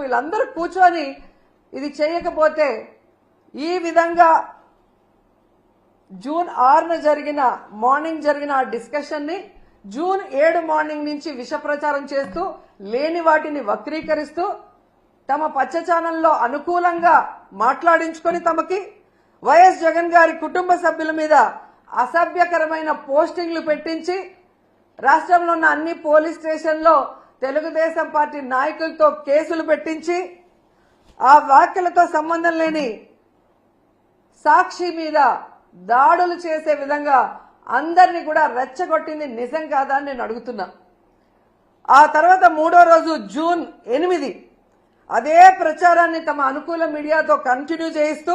వీళ్ళందరూ కూర్చొని ఇది చేయకపోతే ఈ విధంగా జూన్ 6న మార్నింగ్ జరిగిన ఆ డిస్కషన్ ని జూన్ 7 మార్నింగ్ నుంచి విష ప్రచారం చేస్తూ లేని వాటిని వక్రీకరిస్తూ తమ పచ్చ ఛానల్లో అనుకూలంగా మాట్లాడించుకొని తమకి వైఎస్ జగన్ గారి కుటుంబ సభ్యుల మీద అసభ్యకరమైన పోస్టింగ్లు పెట్టించి రాష్ట్రంలో ఉన్న అన్ని పోలీస్ స్టేషన్లో తెలుగుదేశం పార్టీ నాయకులతో కేసులు పెట్టించి ఆ వ్యాఖ్యలతో సంబంధం లేని సాక్షి మీద దాడులు చేసే విధంగా అందరినీ కూడా రెచ్చగొట్టింది నిజం కాదా అని నేను అడుగుతున్నా. ఆ తర్వాత 3వ రోజు జూన్ 8 అదే ప్రచారాన్ని తమ అనుకూల మీడియాతో కంటిన్యూ చేయిస్తూ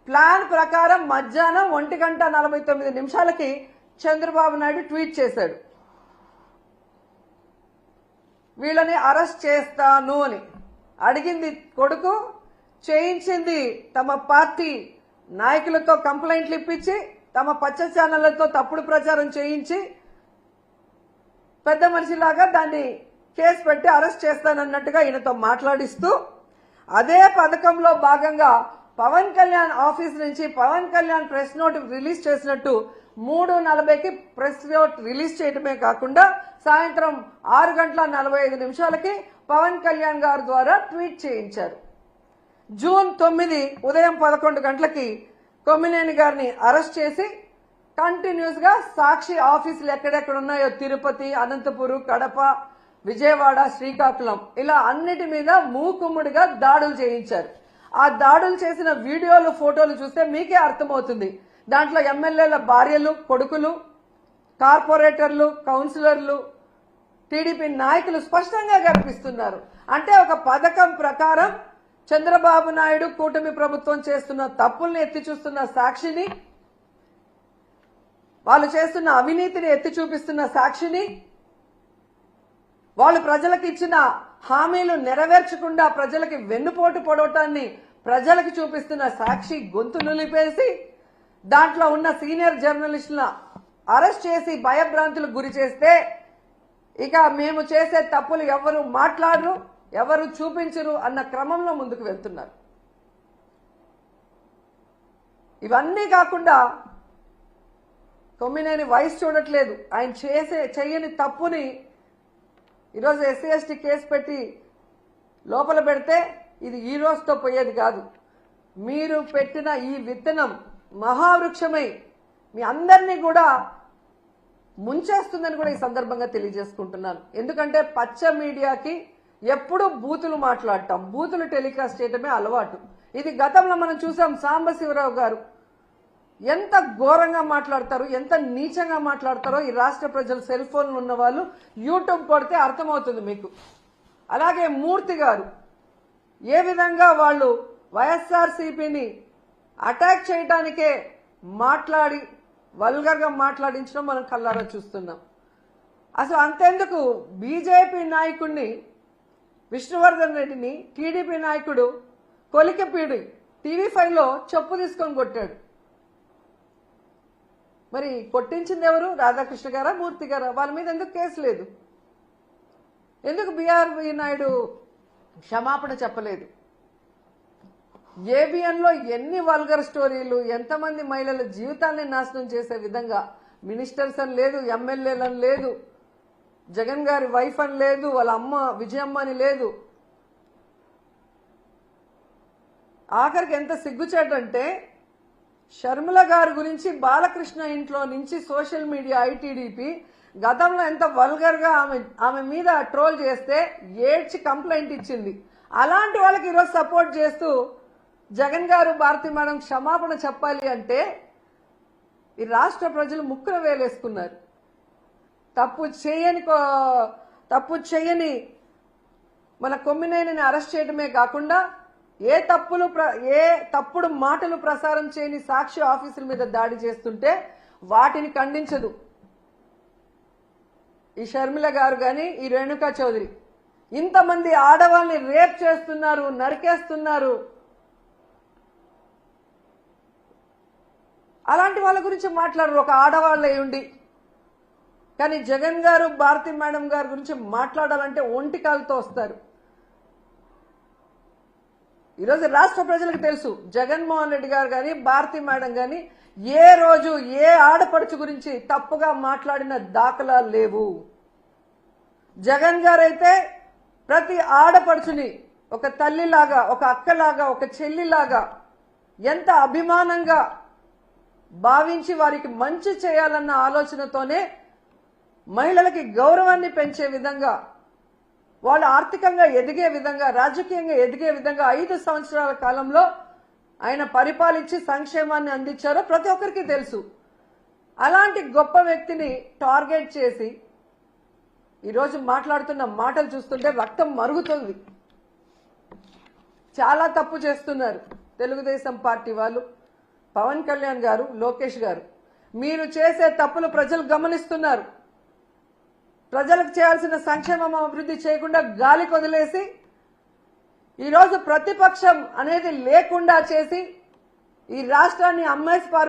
ప్లాన్ ప్రకారం మధ్యాహ్నం 1:49 చంద్రబాబు నాయుడు ట్వీట్ చేశాడు, వీళ్ళని అరెస్ట్ చేస్తాను అని. అడిగింది కొడుకు, చేయించింది తమ పార్టీ నాయకులతో కంప్లైంట్లు ఇప్పించి తమ పచ్చ ఛానళ్లతో తప్పుడు ప్రచారం చేయించి పెద్ద మనిషిలాగా దాన్ని కేసు పెట్టి అరెస్ట్ చేస్తానన్నట్టుగా ఈయనతో మాట్లాడిస్తూ అదే పథకంలో భాగంగా పవన్ కళ్యాణ్ ఆఫీస్ నుంచి Pawan Kalyan press note release చేసినట్టు 3:40కి ప్రెస్ నోట్ రిలీజ్ చేయడమే కాకుండా సాయంత్రం 6:45 పవన్ కళ్యాణ్ గారి ద్వారా ట్వీట్ చేయించారు. జూన్ 9 ఉదయం 11 గంటలకి కొమ్మినేని గారిని అరెస్ట్ చేసి కంటిన్యూస్ గా సాక్షి ఆఫీసులు ఎక్కడెక్కడ ఉన్నాయో తిరుపతి, అనంతపురం, కడప, విజయవాడ, శ్రీకాకుళం ఇలా అన్నిటి మీద మూకుమ్ముడిగా దాడులు చేయించారు. ఆ దాడులు చేసిన వీడియోలు, ఫోటోలు చూస్తే మీకే అర్థమవుతుంది. దాంట్లో ఎమ్మెల్యేల భార్యలు, కొడుకులు, కార్పొరేటర్లు, కౌన్సిలర్లు, టీడీపీ నాయకులు స్పష్టంగా కనిపిస్తున్నారు. అంటే ఒక పథకం ప్రకారం చంద్రబాబు నాయుడు కూటమి ప్రభుత్వం చేస్తున్న తప్పుల్ని ఎత్తి చూస్తున్న సాక్షిని, వాళ్ళు చేస్తున్న అవినీతిని ఎత్తి చూపిస్తున్న సాక్షిని, వాళ్ళు ప్రజలకు ఇచ్చిన హామీలు నెరవేర్చకుండా ప్రజలకి వెన్నుపోటు పొడవటాన్ని ప్రజలకు చూపిస్తున్న సాక్షి గొంతు నులిపేసి దాంట్లో ఉన్న సీనియర్ జర్నలిస్టుల అరెస్ట్ చేసి భయభ్రాంతులకు గురి చేస్తే ఇక మేము చేసే తప్పులు ఎవరు మాట్లాడరు, ఎవరు చూపించరు అన్న క్రమంలో ముందుకు వెళ్తున్నారు. ఇవన్నీ కాకుండా కొమ్మినేని వయసు చూడట్లేదు, ఆయన చేయని తప్పుని ఈరోజు ఎస్సీ ఎస్టీ కేసు పెట్టి లోపల పెడితే ఇది ఈ రోజుతో పోయేది కాదు. మీరు పెట్టిన ఈ విత్తనం మహావృక్షమై మీ అందరినీ కూడా ముంచేస్తుందని కూడా ఈ సందర్భంగా తెలియజేసుకుంటున్నాను. ఎందుకంటే పచ్చ మీడియాకి ఎప్పుడూ బూతులు మాట్లాడటం, బూతులు టెలికాస్ట్ చేయడమే అలవాటు. ఇది గతంలో మనం చూసాం. సాంబశివరావు గారు ఎంత ఘోరంగా మాట్లాడతారు, ఎంత నీచంగా మాట్లాడతారో ఈ రాష్ట్ర ప్రజలు సెల్ ఫోన్లు ఉన్న వాళ్ళు యూట్యూబ్ కొడితే అర్థమవుతుంది మీకు. అలాగే మూర్తి గారు ఏ విధంగా వాళ్ళు వైఎస్ఆర్సీపీని అటాక్ చేయడానికే మాట్లాడి వల్గర్గా మాట్లాడించడం మనం కళ్ళారా చూస్తున్నాం. అసలు అంతెందుకు బీజేపీ నాయకుడిని విష్ణువర్ధన్ రెడ్డిని టీడీపీ నాయకుడు కొలికపీడి TV5లో చెప్పు తీసుకొని కొట్టాడు. మరి కొట్టించింది ఎవరు? రాధాకృష్ణ గారా, మూర్తి గారా? వాళ్ళ మీద ఎందుకు కేసు లేదు? ఎందుకు బీఆర్వీ నాయుడు క్షమాపణ చెప్పలేదు? ఏబిఎన్లో ఎన్ని వల్గర్ స్టోరీలు, ఎంతమంది మహిళల జీవితాన్ని నాశనం చేసే విధంగా మినిస్టర్స్ అని లేదు, ఎమ్మెల్యేలని లేదు, జగన్ గారి వైఫ్ అని లేదు, వాళ్ళ అమ్మ విజయమ్మ అని లేదు. ఆఖరికి ఎంత సిగ్గుచేటంటే షర్మిల గారి గురించి బాలకృష్ణ ఇంట్లో నుంచి సోషల్ మీడియా ఐటీడీపీ గతంలో ఎంత వల్గర్ గా ఆమె మీద ట్రోల్ చేస్తే ఏడ్చి కంప్లైంట్ ఇచ్చింది. అలాంటి వాళ్ళకి ఈరోజు సపోర్ట్ చేస్తూ జగన్ గారు, భారతి మేడం క్షమాపణ చెప్పాలి అంటే ఈ రాష్ట్ర ప్రజలు ముక్కున వేలేసుకున్నారు. తప్పు చేయని మన కొమ్మినేనిని అరెస్ట్ చేయడమే కాకుండా ఏ తప్పుడు మాటలు ప్రసారం చేయని సాక్షి ఆఫీసుల మీద దాడి చేస్తుంటే వాటిని ఖండించదు ఈ షర్మిల గారు గాని, ఈ రేణుకా చౌదరి. ఇంతమంది ఆడవాళ్ళని రేప్ చేస్తున్నారు, నరికేస్తున్నారు. అలాంటి వాళ్ళ గురించి మాట్లాడరు ఒక ఆడవాళ్ళే ఉండి. కానీ జగన్ గారు, భారతి మేడం గారి గురించి మాట్లాడాలంటే ఒంటికాలతో వస్తారు. ఈరోజు రాష్ట్ర ప్రజలకు తెలుసు జగన్మోహన్ రెడ్డి గారు కానీ భారతి మేడం కానీ ఏ రోజు ఏ ఆడపడుచు గురించి తప్పుగా మాట్లాడిన దాఖలాలు లేవు. జగన్ గారైతే ప్రతి ఆడపడుచుని ఒక తల్లిలాగా, ఒక అక్కలాగా, ఒక చెల్లిలాగా ఎంత అభిమానంగా భావించి వారికి మంచి చేయాలన్న ఆలోచనతోనే మహిళలకి గౌరవాన్ని పెంచే విధంగా, వాళ్ళు ఆర్థికంగా ఎదిగే విధంగా, రాజకీయంగా ఎదిగే విధంగా 5 సంవత్సరాల కాలంలో ఆయన పరిపాలించి సంక్షేమాన్ని అందించారో ప్రతి ఒక్కరికి తెలుసు. అలాంటి గొప్ప వ్యక్తిని టార్గెట్ చేసి ఈరోజు మాట్లాడుతున్న మాటలు చూస్తుంటే రక్తం మరుగుతుంది. చాలా తప్పు చేస్తున్నారు తెలుగుదేశం పార్టీ వాళ్ళు, పవన్ కళ్యాణ్ గారు, లోకేష్ గారు. మీరు చేసే తప్పులు ప్రజలు గమనిస్తున్నారు. ప్రజలకు చేయాల్సిన సంక్షేమం అభివృద్ధి చేయకుండా గాలికి వదిలేసి ఈరోజు ప్రతిపక్షం అనేది లేకుండా చేసి ఈ రాష్ట్రాన్ని అమ్మేసి